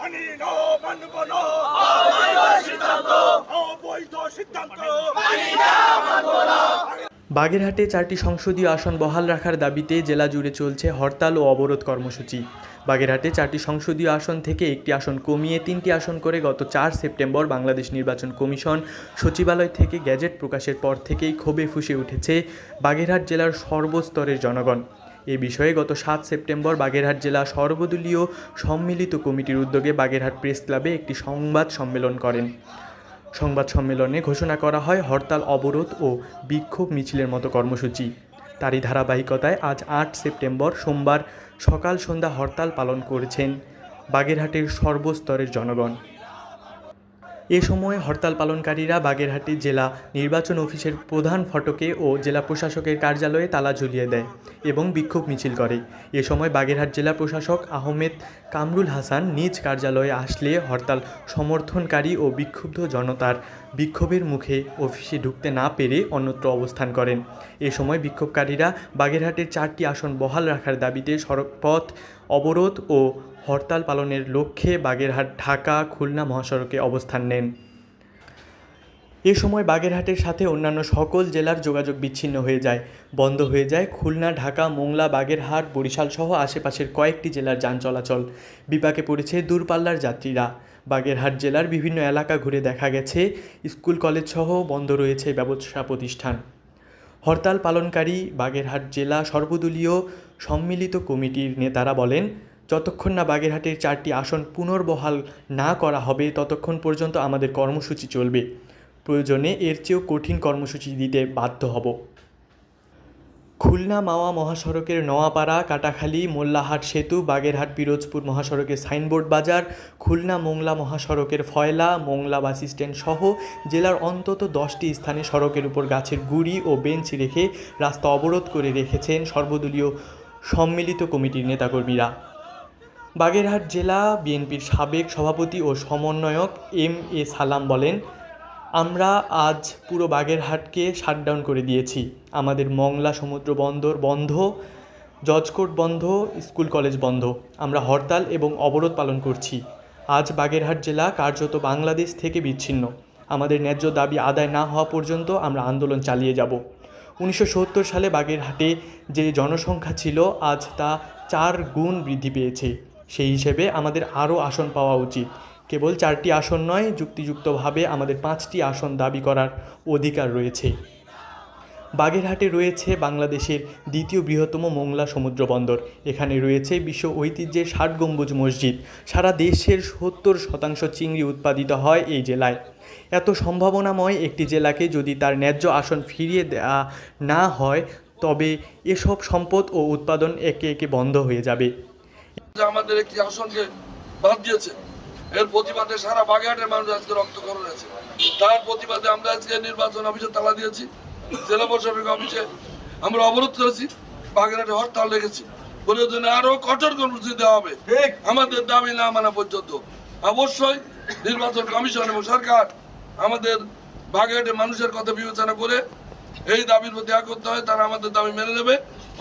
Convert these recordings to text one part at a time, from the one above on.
মানি না, মানব না, অবৈধ সিদ্ধান্ত মানি না, মানব না। বাগেরহাটে 4টি সংসদীয় আসন বহাল রাখার দাবিতে জেলা জুড়ে চলছে হরতাল ও অবরোধ কর্মসূচি। বাগেরহাটে 4টি সংসদীয় আসন থেকে একটি আসন কমিয়ে 3টি আসন করে গত 4 সেপ্টেম্বর বাংলাদেশ নির্বাচন কমিশন সচিবালয় থেকে গ্যাজেট প্রকাশের পর থেকেই ক্ষোভে ফুঁসে উঠেছে বাগেরহাট জেলার সর্বস্তরের জনগণ। এ বিষয়ে গত 7 সেপ্টেম্বর বাগেরহাট জেলা সর্বদলীয় সম্মিলিত কমিটির উদ্যোগে বাগেরহাট প্রেস ক্লাবে একটি সংবাদ সম্মেলন করেন। সংবাদ সম্মেলনে ঘোষণা করা হয় হরতাল, অবরোধ ও বিক্ষোভ মিছিলের মতো কর্মসূচি। তারই ধারাবাহিকতায় আজ 8 সেপ্টেম্বর সোমবার সকাল সন্ধ্যা হরতাল পালন করেছেন বাগেরহাটের সর্বস্তরের জনগণ। এ সময় হরতাল পালনকারীরা বাগেরহাটি জেলা নির্বাচন অফিসের প্রধান ফটকে ও জেলা প্রশাসকের কার্যালয়ে তালা ঝুলিয়ে দেয় এবং বিক্ষোভ মিছিল করে। এ সময় বাগেরহাট জেলা প্রশাসক আহমেদ কামরুল হাসান নিজ কার্যালয়ে আসলে হরতাল সমর্থনকারী ও বিক্ষুব্ধ জনতার বিক্ষোভের মুখে অফিসে ঢুকতে না পেরে অন্যত্র অবস্থান করেন। এ সময় বিক্ষোভকারীরা বাগেরহাটের 4টি আসন বহাল রাখার দাবিতে সড়কপথ অবরোধ ও হরতাল পালনের লক্ষ্যে বাগেরহাট ঢাকা খুলনা মহাসড়কে অবস্থান নেন। এ সময় বাগেরহাটের সাথে অন্যান্য সকল জেলার যোগাযোগ বিচ্ছিন্ন হয়ে যায়। বন্ধ হয়ে যায় খুলনা, ঢাকা, মোংলা, বাগেরহাট, বরিশাল সহ আশেপাশের কয়েকটি জেলার যান চলাচল। বিপাকে পড়েছে দূরপাল্লার যাত্রীরা। বাগেরহাট জেলার বিভিন্ন এলাকা ঘুরে দেখা গেছে স্কুল কলেজ সহ বন্ধ রয়েছে ব্যবসা প্রতিষ্ঠান। হরতাল পালনকারী বাগেরহাট জেলা সর্বদলীয় সম্মিলিত কমিটির নেতারা বলেন, যতক্ষণ না বাগেরহাটের 4টি আসন পুনর্বহাল না করা হবে ততক্ষণ পর্যন্ত আমাদের কর্মসূচি চলবে। প্রয়োজনে এর চেয়েও কঠিন কর্মসূচি দিতে বাধ্য হব। খুলনা মাওয়া মহাসড়কের নোয়াপাড়া, কাটাখালী, মোল্লাহাট সেতু, বাগেরহাট পিরোজপুর মহাসড়কের সাইনবোর্ড বাজার, খুলনা মোংলা মহাসড়কের ফয়লা, মোংলা বাস স্ট্যান্ড সহ জেলার অন্তত 10টি স্থানে সড়কের উপর গাছের গুঁড়ি ও বেঞ্চ রেখে রাস্তা অবরোধ করে রেখেছেন সর্বদলীয় সম্মিলিত কমিটির নেতাকর্মীরা। বাগেরহাট জেলা বিএনপির সাবেক সভাপতি ও সমন্বয়ক এম.এ. সালাম বলেন, আমরা আজ পুরো বাগেরহাটকে শাটডাউন করে দিয়েছি। আমাদের মংলা সমুদ্র বন্দর বন্ধ, জজকোর্ট বন্ধ, স্কুল কলেজ বন্ধ। আমরা হরতাল এবং অবরোধ পালন করছি। আজ বাগেরহাট জেলা কার্যত বাংলাদেশ থেকে বিচ্ছিন্ন। আমাদের ন্যায্য দাবি আদায় না হওয়া পর্যন্ত আমরা আন্দোলন চালিয়ে যাব। 1970 সালে বাগেরহাটে যে জনসংখ্যা ছিল আজ তা 4 গুণ বৃদ্ধি পেয়েছে। সেই হিসেবে আমাদের আরও আসন পাওয়া উচিত। কেবল 4টি আসন নয়, যুক্তিযুক্তভাবে আমাদের 5টি আসন দাবি করার অধিকার রয়েছে। বাগেরহাটে রয়েছে বাংলাদেশের দ্বিতীয় বৃহত্তম মোংলা সমুদ্র বন্দর। এখানে রয়েছে বিশ্ব ঐতিহ্যের 60 গম্বুজ মসজিদ। সারা দেশের 70% চিংড়ি উৎপাদিত হয় এই জেলায়। এত সম্ভাবনাময় একটি জেলাকে যদি তার ন্যায্য আসন ফিরিয়ে দেওয়া না হয় তবে এসব সম্পদ ও উৎপাদন একে একে বন্ধ হয়ে যাবে। আমাদের একটি আসনকে বাদ দিয়েছে, এর প্রতিবাদে সারা বাগেরহাটের মানুষ আজকে রক্তক্ষরণ হয়েছে। তার প্রতিবাদে আমরা আজকে নির্বাচন অফিসে তালা দিয়েছি, জেলা প্রশাসক অফিসে আমরা অবরোধ করেছি, বাগেরহাটে হরতাল রেখেছি। প্রয়োজনে আরো কঠোর কর্মসূচি দেওয়া হবে আমাদের দাবি না মানা পর্যন্ত। অবশ্যই নির্বাচন কমিশন এবং সরকার আমাদের বাগেরহাটের মানুষের কথা বিবেচনা করে এই দাবির প্রতি একত্র হয়, তারা আমাদের দাবি মেনে নেবে,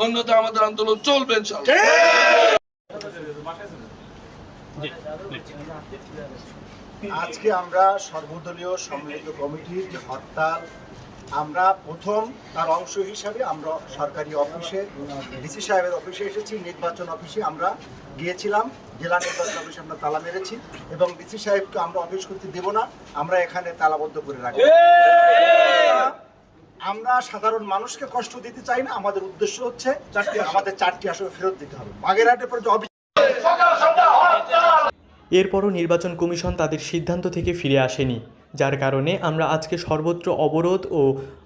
অন্যথা আমাদের আন্দোলন চলবে ইনশাআল্লাহ। আজকে আমরা সর্বদলীয় সম্মিলিত কমিটির যে হরতাল, আমরা প্রথম তার অংশ হিসাবে আমরা সরকারি অফিসে ডিসি সাহেবের অফিসে এসেছি, নির্বাচন অফিসে আমরা গিয়েছিলাম, জেলা নির্বাচন অফিসে আমরা তালা মেরেছি এবং ডিসি সাহেবকে আমরা অফিস করতে দেব না, আমরা এখানে তালাবদ্ধ করে রাখবো। আমরা সাধারণ মানুষকে কষ্ট দিতে চাই না, আমাদের উদ্দেশ্য হচ্ছে আমাদের 4টি আসন ফেরত দিতে হবে। বাগেরহাটের পর এরপরও নির্বাচন কমিশন তাদের সিদ্ধান্ত থেকে ফিরে আসেনি, যার কারণে আমরা আজকে সর্বত্র অবরোধ ও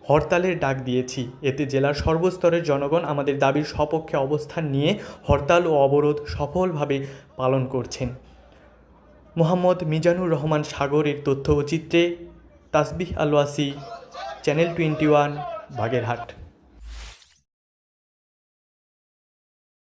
হরতালের ডাক দিয়েছি। এতে জেলার সর্বস্তরের জনগণ আমাদের দাবির সপক্ষে অবস্থান নিয়ে হরতাল ও অবরোধ সফলভাবে পালন করছেন। মোহাম্মদ মিজানুর রহমান সাগরের তথ্য ও চিত্রে তাসবিহ আল ওয়াসি, চ্যানেল 21, বাগেরহাট।